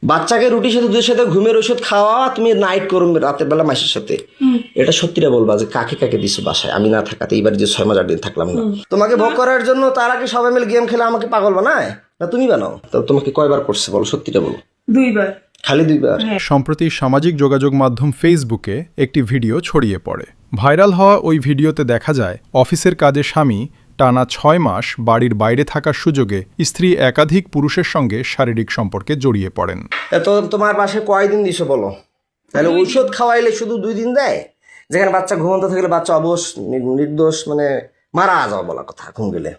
বাচ্চাকে রুটির সাথে দুধের সাথে ঘুমের ওষুধ খাওয়া, তুমি নাইট করো রাতের বেলা মাসের সাথে, এটা সত্যিটা বলবা যে কাকে কাকে দিছো বাসায় আমি না থাকাতে? এইবার যে 6 মাস 8 দিন থাকলাম না, তোমাকে ভোগ করার জন্য তার আগে সবাই মিলে গেম খেলে আমাকে পাগল বানায় না? তুমি বানাও। তো তোমাকে কয়বার করছে বলো, সত্যিটা বলো। 2 বার। খালি 2 বার? সম্প্রতি সামাজিক যোগাযোগ মাধ্যম ফেসবুকে একটি ভিডিও ছড়িয়ে পড়ে। ভাইরাল হওয়া ওই ভিডিওতে দেখা যায় অফিসের কাজে স্বামী টানা 6 মাস বাড়ির বাইরে থাকার সুযোগে স্ত্রী একাধিক পুরুষের সঙ্গে শারীরিক সম্পর্কে জড়িয়ে পড়েন। তো তোমার বাসায় কয়দিন দিছো বলো? তাহলে ঔষধ খাওয়াইলে শুধু 2 দিন দেয়, যেখানে বাচ্চা ঘুমন্ত থাকলে বাচ্চা অবশ নির্দোষ মানে মারা যাওয়া বলা কথা, ঘুম গেলে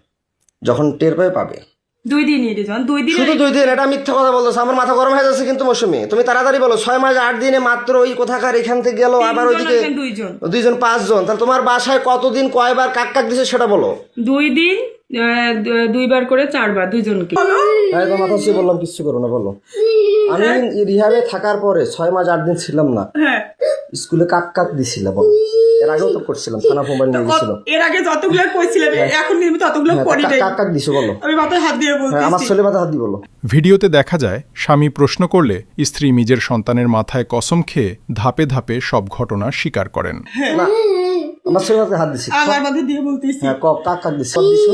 যখন টের পাবে 2 দিনই রে জান, 2 দিন। শুধু 2 দিন? এটা মিথ্যা কথা বলতেছ, আমার মাথা গরম হয়ে যাচ্ছে কিন্তু মৌসুমী। তুমি তাড়াতাড়ি বলো, 6 মাস 8 দিনে মাত্র ওই কোথাকার এখান থেকে গেল, আবার ওইদিকে 2 জন 5 জন, তাহলে তোমার বাসায় কতদিন কয়বার কাক কাক দিছে সেটা বলো। 2 দিন 2 বার করে 4 বার দুজনকে। তো মাথা ছুঁয়ে বললাম কিচ্ছু করো না, বলো। আমি রিহাবে থাকার পরে 6 মাস 8 দিন ছিলাম না, হ্যাঁ স্কুলে কাক কাক দিছিল বলো। এর আগেও তো করছিলাম, থানা মোবাইল নিয়ে গেছিল। এর আগে যতগুলো কইছিলাম এখন কিন্তু ততগুলো করি নাই। কাক কাক দিছো বলো। আমি মাথায় হাত দিয়ে বলতেছি, আমার ছেলে মাথায় হাত দিয়ে বলো। ভিডিওতে দেখা যায় স্বামী প্রশ্ন করলে স্ত্রী নিজের সন্তানের মাথায় কসম খেয়ে ধাপে ধাপে সব ঘটনা স্বীকার করেন। না আমার ছেলে মাথায় হাত দিছি, আমার মাথায় দিয়ে বলতেছি। হ্যাঁ কাক কাক দিছো, দিছো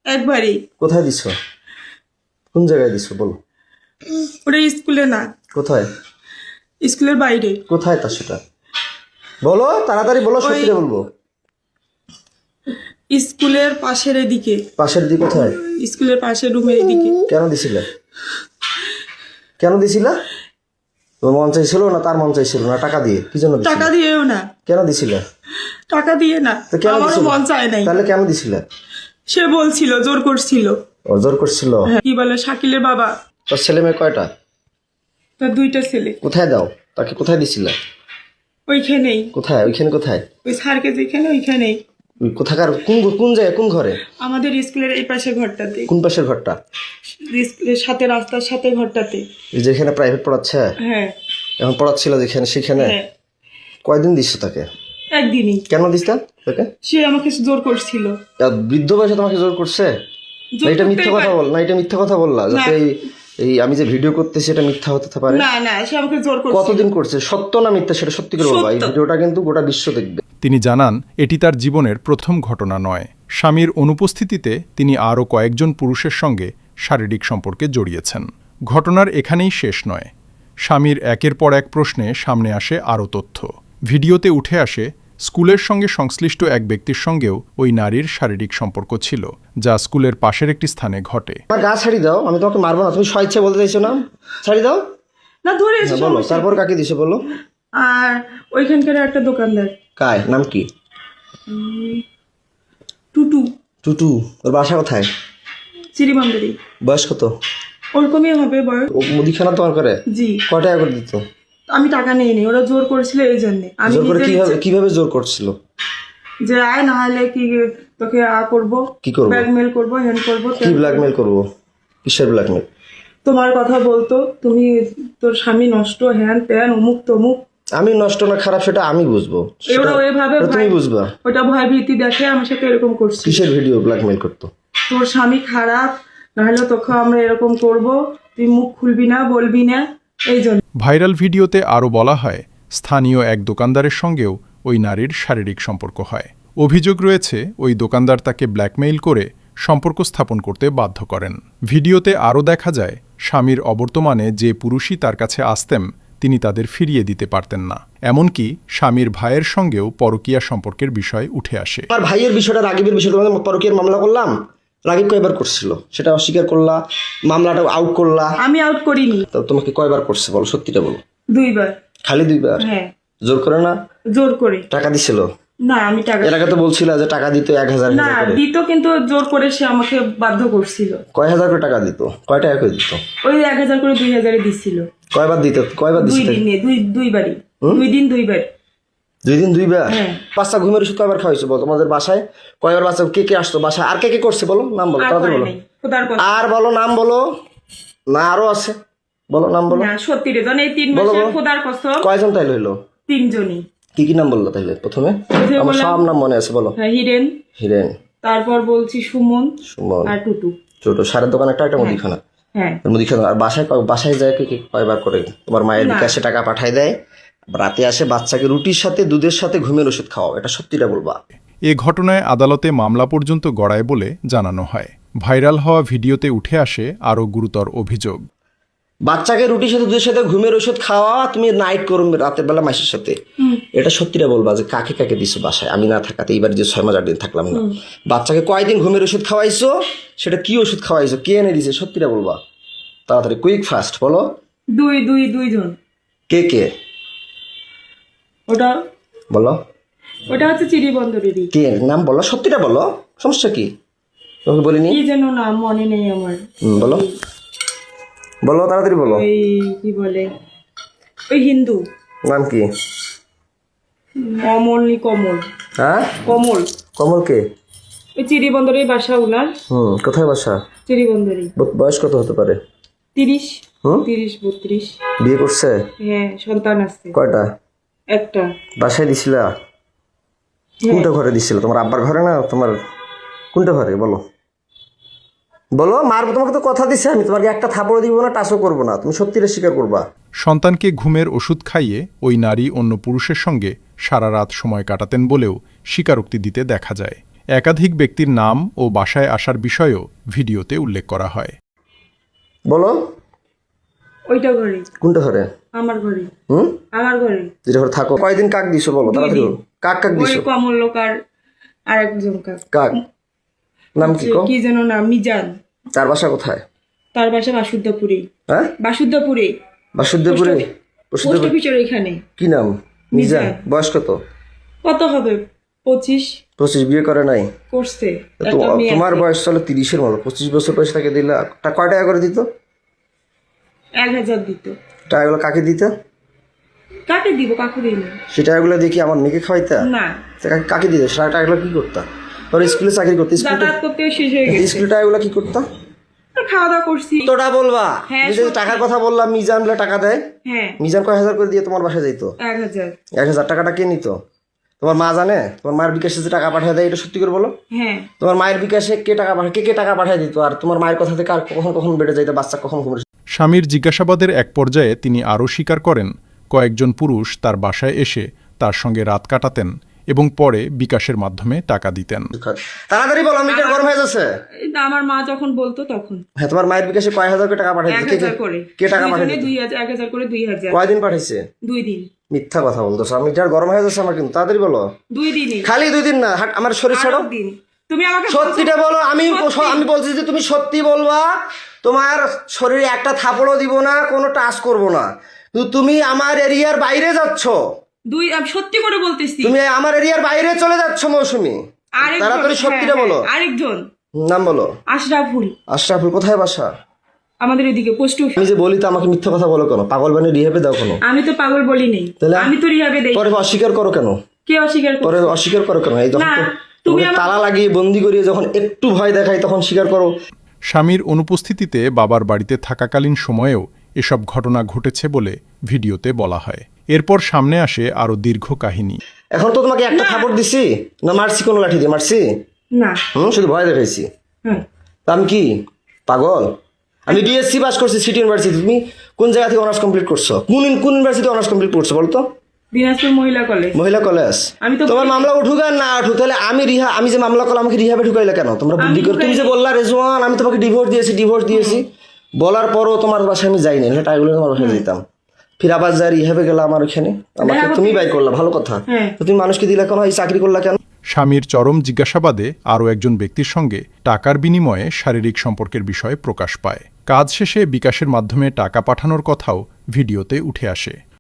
একবারই। কোথায় দিছো? কোন জায়গায় দিছো বলো। ওটা স্কুলে না। কোথায়? স্কুলের বাইরে। কোথায় তা সেটা বলো, তাড়াতাড়ি বলো, সত্যিটা বলবো। স্কুলের পাশের এদিকে। পাশের দিকে কোথায়? স্কুলের পাশের রুমের এদিকে। কেন দিছিলে? কেন দিছিলা? তোমার মন চাইছিল না তার মন চাইছিল না? টাকা দিয়ে কি জন্য দিছিলে? টাকা দিয়েও না। কেন দিছিলে? টাকা দিয়ে না, তো কেন আমারও দিছিলে? মন চায় নাই। তাহলে কেন দিছিলে? সে বলছিল, জোর করছিল। জোর করছিল? কি বলে শাকিলের বাবা। তোর ছেলে মেয়ে কয়টা? তার 2টা ছেলে। কোথায় দাও তাকে? কোথায় দিছিলে? ওইখানেই। কোথায়? ওইখানে কোথায়? ওই স্যারকে যেখানে ওইখানেই। ওই কোথাকার কোন জায়গায়, কোন ঘরে? আমাদের স্কুলের এই পাশে ঘরটাতে। কোন পাশের ঘরটা? স্কুলের সাথে, রাস্তার সাথে ঘরটাতে। যেখানে প্রাইভেট পড়াচ্ছে? হ্যাঁ। এখন পড়াচ্ছিল যেখানে, সেখানে? হ্যাঁ। কয়দিন দিচ্ছ তাকে? একদিনই। কেন দিচ্ছেন তাকে? সে আমাকে জোর করছিল। বৃদ্ধ বয়সে তোমাকে জোর করছে? না এটা মিথ্যা কথা বল, না এটা মিথ্যা কথা বললা যাতে এই আমি যে ভিডিও করতেছি এটা মিথ্যা হতে পারে। না না, সে আমাকে জোর করছে। কতদিন করছে? সত্য না মিথ্যা সেটা সত্যি করে বলবা। এই ভিডিওটা কিন্তু গোটা বিশ্ব দেখবে। তিনি জানান এটি তার জীবনের প্রথম ঘটনা নয়। স্বামীর অনুপস্থিতিতে তিনি আরও কয়েকজন পুরুষের সঙ্গে শারীরিক সম্পর্কে জড়িয়েছেন। ঘটনার এখানেই শেষ নয়। স্বামীর একের পর এক প্রশ্নে সামনে আসে আরও তথ্য। ভিডিওতে উঠে আসে স্কুলের সঙ্গে সংশ্লিষ্ট এক ব্যক্তির সঙ্গেও ওই নারীর শারীরিক সম্পর্ক ছিল, যা স্কুলের পাশের একটি স্থানে ঘটে। আমার গা ছাড়ি দাও, আমি তোমাকে মারবো না। তুমি স্বেচ্ছা বলতে চাইছো না? ছাড়ি দাও না, ধরে এসে বলো। তারপর কাকে দিছো বলো। আর ওইখানকার একটা দোকানদার। কায় নাম কি? টুটু। টুটু। ওর বাসা কোথায়? চিরিমান্দারি। বয়স কত? ওরকমই হবে বয়স। ও মুদিখানা তোমার করে? জি। কয় টাকা করে দিত? আমি টাকা নেইনি, ওরা জোর করেছিল এই জন্য। আমি জোর করে কিভাবে জোর করছিল? যে আয় না হলে কি তোকে করবো, কি করবো? ব্ল্যাকমেল করবো, হ্যান্ড করবো। কি ব্ল্যাকমেল করবো? কিসের ব্ল্যাকমেল? তোমার কথা বলতো, তুমি তোর স্বামী নষ্ট, হ্যান ত্যান, অমুক তমুক। আমি নষ্ট না খারাপ সেটা আমি বুঝবো, ওরা ওইভাবে তুমি বুঝবা। ওটা ভয় ভীতি দেখে আমার সাথে এরকম করছে। কিসের ভিডিও ব্ল্যাকমেল করতো? তোর স্বামী খারাপ, নাহলে তোকে আমরা এরকম করব, তুই মুখ খুলবি না, বলবি না, এই জন্য। ভাইরাল ভিডিওতে আরও বলা হয় স্থানীয় এক দোকানদারের সঙ্গেও ওই নারীর শারীরিক সম্পর্ক হয়। অভিযোগ রয়েছে ওই দোকানদার তাকে ব্ল্যাকমেইল করে সম্পর্ক স্থাপন করতে বাধ্য করেন। ভিডিওতে আরও দেখা যায় স্বামীর অবর্তমানে যে পুরুষই তার কাছে আসতেন তিনি তাদের ফিরিয়ে দিতে পারতেন না। এমনকি স্বামীর ভাইয়ের সঙ্গেও পরকীয়া সম্পর্কের বিষয় উঠে আসে। আমার ভাইয়ের বিষয়টা, রাগিবের বিষয়টা, তোমাদের পরকীয়ার মামলা করলাম, রাগিব কয়বার করছিল সেটা অস্বীকার করলা, মামলাটা আউট করলা। আমি আউট করিনি। তো তোমাকে কয়বার করছে বলো, সত্যিটা বলো। 2 বার। খালি 2 বার? হ্যাঁ। জোর করে না? জোর করে। টাকা দিছিল? না আমি টাকা। এর আগে তো বলছিল যে টাকা দিত 1000 না দিত, কিন্তু জোর করে সে আমাকে বাধ্য করছিল। কয় হাজার করে টাকা দিত? কয় টাকা করে দিত? ওই 1000 করে 2000 দিছিল। কয়বার দিত? কয়বার 2 দিছিল? দিনে 2 বারই। 2 দিন 2 বার। 2 দিন 2 বার? হ্যাঁ। বাচ্চা ঘুমের ওষুধ কয়বার খাওয়াইছো বলো? তোমাদের বাসায় কয়বার বাচ্চা কে কে আসতো বাসায়? আর কে কে করছে বলো, নাম বলো, তাড়াতাড়ি বলো। আর বলো, নাম বলো। না আরো আছে, বলো নাম বলো। না সত্যি রে জান, এই 3 মাসে খোদার কসম। কয়জন তাইলে হইলো? 3 জনই। কি কি নাম বললো তাইলে প্রথমে? আমার সব নাম মনে আছে, বলো। হ্যাঁ, হিরেন। হিরেন। তারপর বলছি সুমন। সুমন। আর টুটু। ছোট সারের দোকান একটা মুদিখানা। হ্যাঁ মুদি খাওয়া আর বাসায় যায় কি কয়বার করে তোমার মায়ের না। বিকাশে টাকা পাঠায় দেয়, রাতে আসে বাচ্চাকে রুটির সাথে দুধের সাথে ঘুমের ওষুধ খাওয়াও, এটা সত্যিটা বলবা? এ ঘটনায় আদালতে মামলা পর্যন্ত গড়ায় বলে জানানো হয়। ভাইরাল হওয়া ভিডিওতে উঠে আসে আরও গুরুতর অভিযোগ। বাচ্চাকে রুটির সাথে দুধের সাথে ঘুমের ওষুধ খাওয়া, তুমি নাইট করো রাতের বেলা মাসের সাথে, এটা সত্যিটা বলবা যে কাকে কাকে দিছো বাসায় আমি না থাকাতে? এইবার যে 6 মাস 8 দিন থাকলাম না, বাচ্চাকে কয়দিন ঘুমের ওষুধ খাওয়াইছো, সেটা কি ওষুধ খাওয়াইছো, কে এনে দিছে, সত্যিটা বলবা তাড়াতাড়ি, কুইক ফাস্ট বলো। দুইজন। কে কে ওটা বলো, হচ্ছে চিড়িবন্দরেরই। কে নাম বলো, সত্যিটা বলো, সমস্যা কি? তোমাকে বলিনি? কি যেন নাম মনে নেই আমার। বলো বলো তাড়াতাড়ি বলো। ওই কি বলে, ওই হিন্দু নাম কি? কমল। হ্যাঁ কমল কমল কে? ওই চিড়িবন্দরের বাসা উনার। কোথায় বাসা? চিড়িবন্দরই। বয়স কত হতে পারে? 30 হুম 32। বিয়ে করছে? হ্যাঁ সন্তান আছে কয়টা? একটা। বাসায় দিছিলা? কোনটা ঘরে দিছিল? তোমার আব্বার ঘরে না তোমার কোনটা ঘরে বলো? বলো, মারবো তোমাকে, তো কথা দিছে আমি, তোমাকে একটা থাপড় দিব না, টাচও করবো না, তুমি সত্যিটা স্বীকার করবা। সন্তানকে ঘুমের ওষুধ খাইয়ে ওই নারী অন্য পুরুষের সঙ্গে সারা রাত সময় কাটাতেন বলেও স্বীকারোক্তি দিতে দেখা যায়। একাধিক ব্যক্তির নাম ও বাসায় আসার বিষয়েও ভিডিওতে উল্লেখ করা হয়। বলো ওইটা ঘরে। কোনটা ঘরে? আমার ঘরে। হুম আমার ঘরে। যেটা ঘরে থাকো। কয়দিন কাক দিছো বলো তাড়াতাড়ি বলো। কাক ওই দিছো? কমল লোক আর একজন কাক নাম কি? কি যেন নাম, মিজান। তার বাসা কোথায়? তার বাসা বাসুদেবপুরে। হ্যাঁ বাসুদেবপুরে। বাসুদেবপুরে? পোস্ট অফিসের ওইখানে। কি নাম? মিজান। বয়স কত? কত হবে? 25। বিয়ে করে নাই? করছে। তোমার বয়স চলে 30-এর মতো, 25 বছর বয়স তাকে দিলে কয় টাকা করে দিত? 1000 দিত। টাকাগুলো কাকে দিত? কাকে দিব, কাকে দিই না। সে টাকাগুলো দিয়ে কি আমার মেয়েকে খাওয়াইতা? না। কাকে দিত? সে টাকাগুলো কি করতা? তোর স্কুলে চাকরি করতে, যাতায়াত করতে শেষ হয়ে গেছে। স্কুলে টাকাগুলো কি করতা? খাওয়া দাওয়া করছি। তোটা বলবা। হ্যাঁ, যে টাকার কথা বললাম, মিজান বলে টাকা দেয়। হ্যাঁ মিজান কয় হাজার করে দিয়ে তোমার বাসায় যাইতো? 1000। 1000 টাকাটা কে নিত? তোমার মা জানে? তোমার মায়ের বিকাশে যে টাকা পাঠিয়ে দেয়, এটা সত্যি করে বলো। হ্যাঁ তোমার মায়ের বিকাশে কে টাকা পাঠায়, কে টাকা পাঠিয়ে দিত? আর তোমার মায়ের কথা থেকে আর কখন কখন বেড়ে যাইতো, বাচ্চা কখন ঘুমের। স্বামীর জিজ্ঞাসাবাদের এক পর্যায়ে তিনি আরও স্বীকার করেন কয়েকজন পুরুষ তার বাসায় এসে তার সঙ্গে রাত কাটাতেন এবং পরে বিকাশের মাধ্যমে টাকা দিতেন। তাড়াতাড়ি বলো, মিটার গরম হয়ে যাচ্ছে। আমার মা যখন বলতো তখন। হ্যাঁ, তোমার মায়ের বিকাশে কয় হাজার করে টাকা পাঠিয়ে দিত? 1000 করে। কে টাকা পাঠিয়ে দিত? 1000 করে 2000। কয়দিন পাঠাইছে? 2 দিন। মিথ্যা কথা বলতেছো, মিটার গরম হয়ে যাচ্ছে আমার কিন্তু, তাড়াতাড়ি বলো। 2 দিনই। খালি 2 দিন না, আমার শরীর ছাড়ো। দিন। তুমি আমাকে সত্যিটা বলো। আমি বলছি যে তুমি সত্যি বলবা, তোমার শরীরে একটা থাপড়ও দিব না, কোনো টাচ করবো না। তুমি আমার এরিয়ার বাইরে যাচ্ছ। আমি সত্যি করে বলতেছি। তুমি আমার এরিয়ার বাইরে চলে যাচ্ছ মৌসুমী। তাড়াতাড়ি সত্যিটা বলো। আরেকজন নাম বলো। আশরাফুল। আশরাফুল কোথায় বাসা? আমাদের এদিকে পোস্ট অফিস। আমি যে বলি তো আমাকে মিথ্যা কথা বলো কেন? পাগল বানিয়ে রিহাবে দাও কেন? আমি তো পাগল বলি নেই, তাহলে আমি তো রিহাবে দেই। পরে অস্বীকার করো কেন? কে অস্বীকার করে? পরে অস্বীকার করো কেন? এই যখন না, তুমি তুমি তালা লাগিয়ে বন্দি করিয়ে যখন একটু ভয় দেখাই তখন স্বীকার করো। স্বামীর অনুপস্থিতিতে বাবার বাড়িতে থাকাকালীন সময়েও এসব ঘটনা ঘটেছে বলে ভিডিওতে বলা হয়। এরপর সামনে আসে আরও দীর্ঘ কাহিনী। এখন তো তোমাকে একটা থাপড় দিছি না, মারছি কোনো লাঠি দিয়ে মারছি? না। শুধু ভয় দেখাইছি। হ্যাঁ। তা আমি কি পাগল? আমি বিএসসি পাস করছি সিটি ইউনিভার্সিটি। তুমি কোন জায়গা থেকে অনার্স কমপ্লিট করছো? কোন ইউনিভার্সিটি অনার্স কমপ্লিট করছো বলতো? দিনাজপুর মহিলা কলেজ। মহিলা কলেজ। আমি তো তোমার মামলা উঠুক আর না উঠুক, তাহলে আমি যে মামলা করলাম আমাকে রিহাবে ঢুকাইলে কেন? তোমরা বুদ্ধি করে তুমি যে বললা রেজওয়ান আমি তোমাকে ডিভোর্স দিয়েছি বলার পরও তোমার বাসায় আমি যাইনি, টাইগুলো তোমার বাসায় যেতাম। ফির আবার যাই রিহাবে গেলাম আমার ওখানে, আমাকে তুমি বাই করলা, ভালো কথা। তো তুমি মানুষকে দিলা কেন? এই চাকরি করলা কেন? স্বামীর চরম জিজ্ঞাসাবাদে আরও একজন ব্যক্তির সঙ্গে টাকার বিনিময়ে শারীরিক সম্পর্কের বিষয় প্রকাশ পায়। কাজ শেষে বিকাশের মাধ্যমে টাকা পাঠানোর কথাও ভিডিওতে উঠে আসে।